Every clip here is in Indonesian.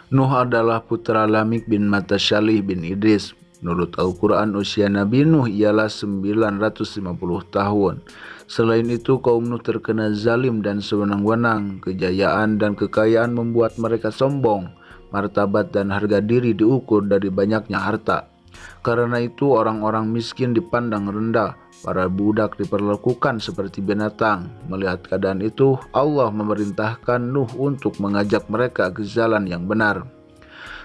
Nuh adalah putra Lamik bin Matasyalih bin Idris. Menurut Al-Quran, usia Nabi Nuh ialah 950 tahun. Selain itu, kaum Nuh terkena zalim dan sewenang-wenang. Kejayaan dan kekayaan membuat mereka sombong. Martabat dan harga diri diukur dari banyaknya harta. Karena itu, orang-orang miskin dipandang rendah. Para budak diperlakukan seperti binatang. Melihat keadaan itu, Allah memerintahkan Nuh untuk mengajak mereka ke jalan yang benar.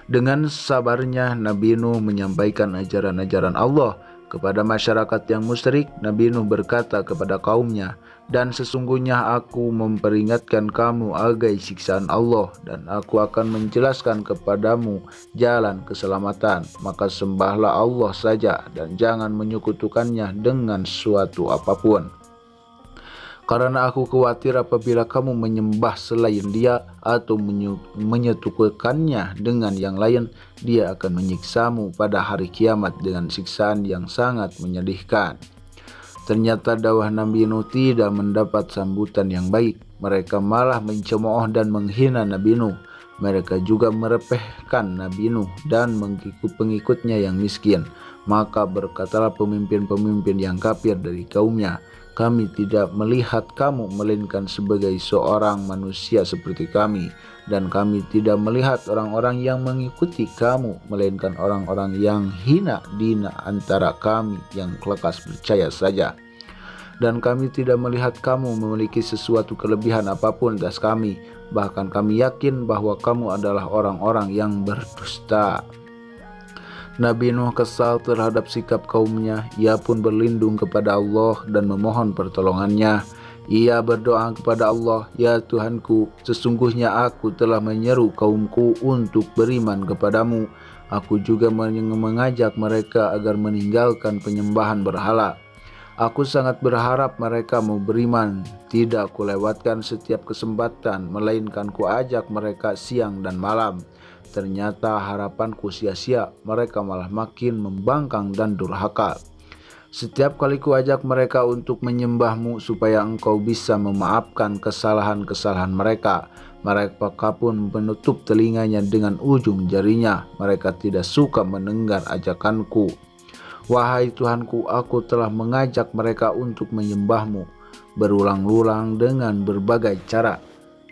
Dengan sabarnya, Nabi Nuh menyampaikan ajaran-ajaran Allah kepada masyarakat yang musyrik. Nabi Nuh berkata kepada kaumnya, "Dan sesungguhnya aku memperingatkan kamu agai siksaan Allah, dan aku akan menjelaskan kepadamu jalan keselamatan. Maka sembahlah Allah saja dan jangan menyekutukannya dengan suatu apapun. Karena aku khawatir apabila kamu menyembah selain dia atau menyekutukannya dengan yang lain, dia akan menyiksamu pada hari kiamat dengan siksaan yang sangat menyedihkan." Ternyata dakwah Nabi Nuh tidak mendapat sambutan yang baik. Mereka malah mencemooh dan menghina Nabi Nuh. Mereka juga merepehkan Nabi Nuh dan pengikutnya yang miskin. Maka berkatalah pemimpin-pemimpin yang kafir dari kaumnya, "Kami tidak melihat kamu melainkan sebagai seorang manusia seperti kami, dan kami tidak melihat orang-orang yang mengikuti kamu melainkan orang-orang yang hina dina antara kami yang lekas percaya saja. Dan kami tidak melihat kamu memiliki sesuatu kelebihan apapun atas kami, bahkan kami yakin bahwa kamu adalah orang-orang yang berdusta." Nabi Nuh kesal terhadap sikap kaumnya. Ia pun berlindung kepada Allah dan memohon pertolongannya. Ia berdoa kepada Allah, "Ya Tuhanku, sesungguhnya aku telah menyeru kaumku untuk beriman kepadamu. Aku juga mengajak mereka agar meninggalkan penyembahan berhala. Aku sangat berharap mereka mau beriman. Tidak kulewatkan setiap kesempatan, melainkan kuajak mereka siang dan malam. Ternyata harapanku sia-sia, mereka malah makin membangkang dan durhaka. Setiap kali kuajak mereka untuk menyembahmu supaya engkau bisa memaafkan kesalahan-kesalahan mereka, mereka pun menutup telinganya dengan ujung jarinya. Mereka tidak suka mendengar ajakanku. Wahai Tuhanku, aku telah mengajak mereka untuk menyembahmu berulang-ulang dengan berbagai cara.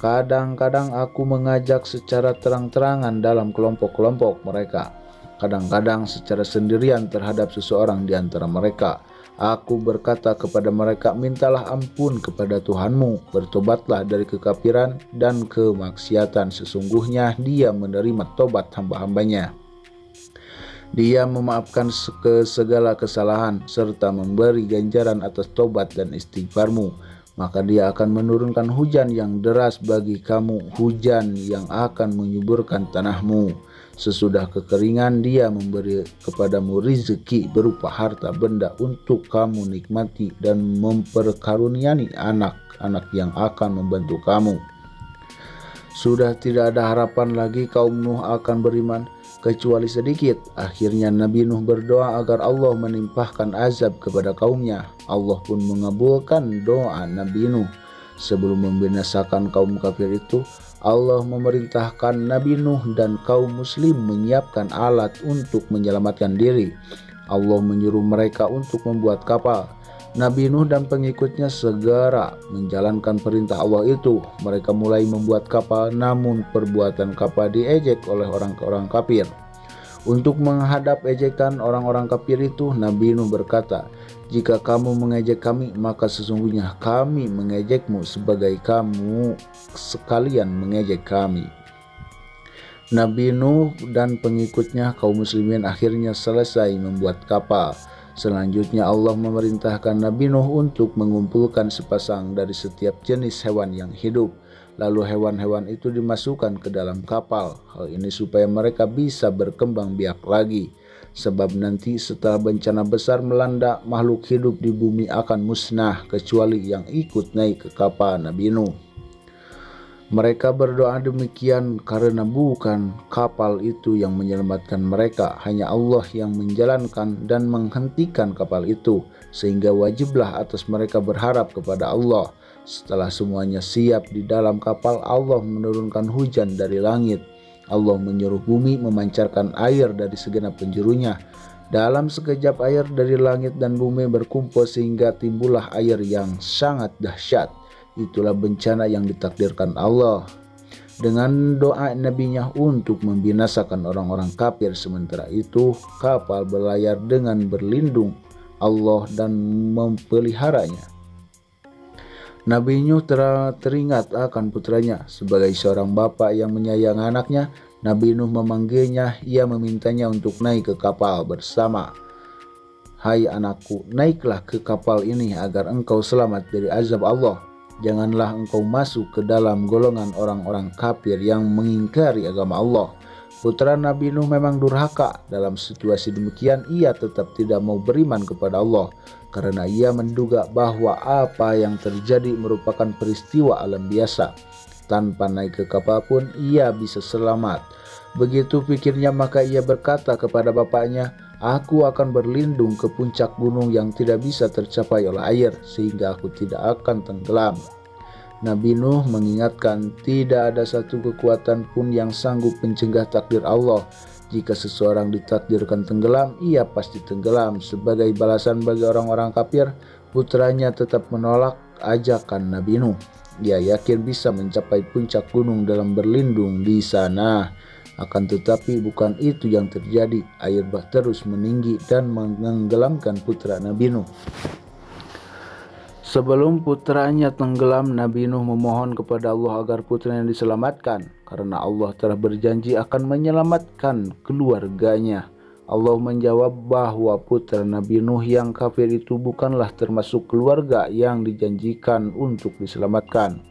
Kadang-kadang aku mengajak secara terang-terangan dalam kelompok-kelompok mereka. Kadang-kadang secara sendirian terhadap seseorang di antara mereka. Aku berkata kepada mereka, mintalah ampun kepada Tuhanmu, bertobatlah dari kekafiran dan kemaksiatan. Sesungguhnya Dia menerima tobat hamba-hambanya. Dia memaafkan segala kesalahan serta memberi ganjaran atas tobat dan istighfarmu. Maka Dia akan menurunkan hujan yang deras bagi kamu, hujan yang akan menyuburkan tanahmu. Sesudah kekeringan Dia memberi kepadamu rezeki berupa harta benda untuk kamu nikmati dan memperkaruniai anak-anak yang akan membantu kamu. Sudah tidak ada harapan lagi kaum Nuh akan beriman kecuali sedikit. Akhirnya Nabi Nuh berdoa agar Allah menimpahkan azab kepada kaumnya. Allah pun mengabulkan doa Nabi Nuh. Sebelum membinasakan kaum kafir itu, Allah memerintahkan Nabi Nuh dan kaum muslim menyiapkan alat untuk menyelamatkan diri. Allah menyuruh mereka untuk membuat kapal. Nabi Nuh dan pengikutnya segera menjalankan perintah Allah itu. Mereka mulai membuat kapal, namun perbuatan kapal diejek oleh orang-orang kafir. Untuk menghadap ejekan orang-orang kafir itu, Nabi Nuh berkata, "Jika kamu mengejek kami, maka sesungguhnya kami mengejekmu sebagai kamu sekalian mengejek kami." Nabi Nuh dan pengikutnya kaum muslimin akhirnya selesai membuat kapal. Selanjutnya Allah memerintahkan Nabi Nuh untuk mengumpulkan sepasang dari setiap jenis hewan yang hidup. Lalu hewan-hewan itu dimasukkan ke dalam kapal. Hal ini supaya mereka bisa berkembang biak lagi. Sebab nanti setelah bencana besar melanda, makhluk hidup di bumi akan musnah kecuali yang ikut naik ke kapal Nabi Nuh. Mereka berdoa demikian karena bukan kapal itu yang menyelamatkan mereka, hanya Allah yang menjalankan dan menghentikan kapal itu, sehingga wajiblah atas mereka berharap kepada Allah. Setelah semuanya siap di dalam kapal, Allah menurunkan hujan dari langit. Allah menyuruh bumi memancarkan air dari segenap penjurunya. Dalam sekejap air dari langit dan bumi berkumpul sehingga timbullah air yang sangat dahsyat. Itulah bencana yang ditakdirkan Allah dengan doa nabinya untuk membinasakan orang-orang kafir. Sementara itu kapal berlayar dengan berlindung Allah dan mempeliharanya. Nabi Nuh teringat akan putranya. Sebagai seorang bapak yang menyayangi anaknya, Nabi Nuh memanggilnya. Ia memintanya untuk naik ke kapal bersama. Hai anakku, naiklah ke kapal ini agar engkau selamat dari azab Allah. Janganlah engkau masuk ke dalam golongan orang-orang kafir yang mengingkari agama Allah. Putra Nabi Nuh memang durhaka. Dalam situasi demikian ia tetap tidak mau beriman kepada Allah karena ia menduga bahwa apa yang terjadi merupakan peristiwa alam biasa. Tanpa naik ke kapal pun ia bisa selamat. Begitu pikirnya, maka ia berkata kepada bapaknya, "Aku akan berlindung ke puncak gunung yang tidak bisa tercapai oleh air sehingga aku tidak akan tenggelam." Nabi Nuh mengingatkan, tidak ada satu kekuatan pun yang sanggup mencegah takdir Allah. Jika seseorang ditakdirkan tenggelam, ia pasti tenggelam. Sebagai balasan bagi orang-orang kafir, putranya tetap menolak ajakan Nabi Nuh. Ia yakin bisa mencapai puncak gunung dalam berlindung di sana. Akan tetapi bukan itu yang terjadi. Air bah terus meninggi dan menenggelamkan putra Nabi Nuh. Sebelum putranya tenggelam, Nabi Nuh memohon kepada Allah agar putranya diselamatkan, karena Allah telah berjanji akan menyelamatkan keluarganya. Allah menjawab bahwa putra Nabi Nuh yang kafir itu bukanlah termasuk keluarga yang dijanjikan untuk diselamatkan.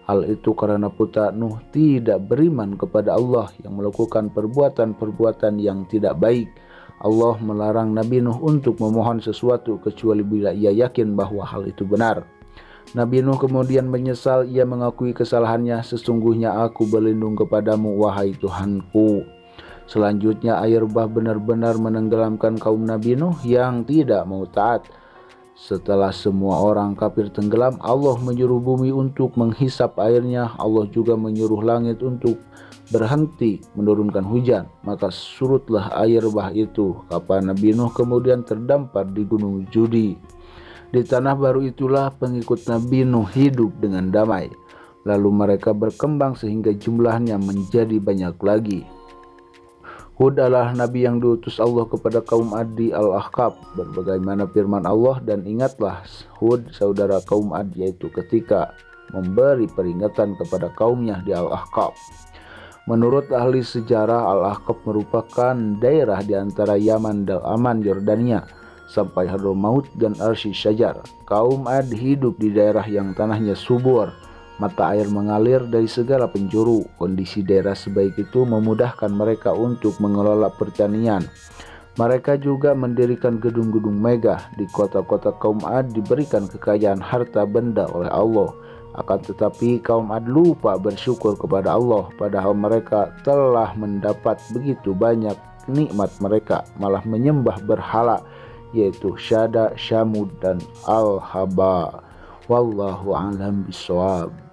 Hal itu karena putra Nuh tidak beriman kepada Allah yang melakukan perbuatan-perbuatan yang tidak baik. Allah melarang Nabi Nuh untuk memohon sesuatu kecuali bila ia yakin bahwa hal itu benar. Nabi Nuh kemudian menyesal. Ia mengakui kesalahannya. Sesungguhnya aku berlindung kepadamu, wahai Tuhanku. Selanjutnya air bah benar-benar menenggelamkan kaum Nabi Nuh yang tidak mau taat. Setelah semua orang kafir tenggelam, Allah menyuruh bumi untuk menghisap airnya. Allah juga menyuruh langit untuk berhenti menurunkan hujan. Maka surutlah air bah itu. Kapal Nabi Nuh kemudian terdampar di gunung Judi. Di tanah baru itulah pengikut Nabi Nuh hidup dengan damai. Lalu mereka berkembang sehingga jumlahnya menjadi banyak lagi. Hud adalah nabi yang diutus Allah kepada kaum Ad di Al-Ahqaf, berbagaimana firman Allah, dan ingatlah Hud saudara kaum Ad, yaitu ketika memberi peringatan kepada kaumnya di Al-Ahqaf. Menurut ahli sejarah, Al-Ahqaf merupakan daerah di antara Yaman dan Aman Yordania sampai Hadramaut dan Arsy Syajar. Kaum Ad hidup di daerah yang tanahnya subur, mata air mengalir dari segala penjuru. Kondisi daerah sebaik itu memudahkan mereka untuk mengelola pertanian. Mereka juga mendirikan gedung-gedung megah. Di kota-kota kaum Ad diberikan kekayaan harta benda oleh Allah. Akan tetapi kaum Ad lupa bersyukur kepada Allah, padahal mereka telah mendapat begitu banyak nikmat. Mereka malah menyembah berhala, yaitu Syada, Syamud, dan Al-Haba. Wallahu a'lam bishawab.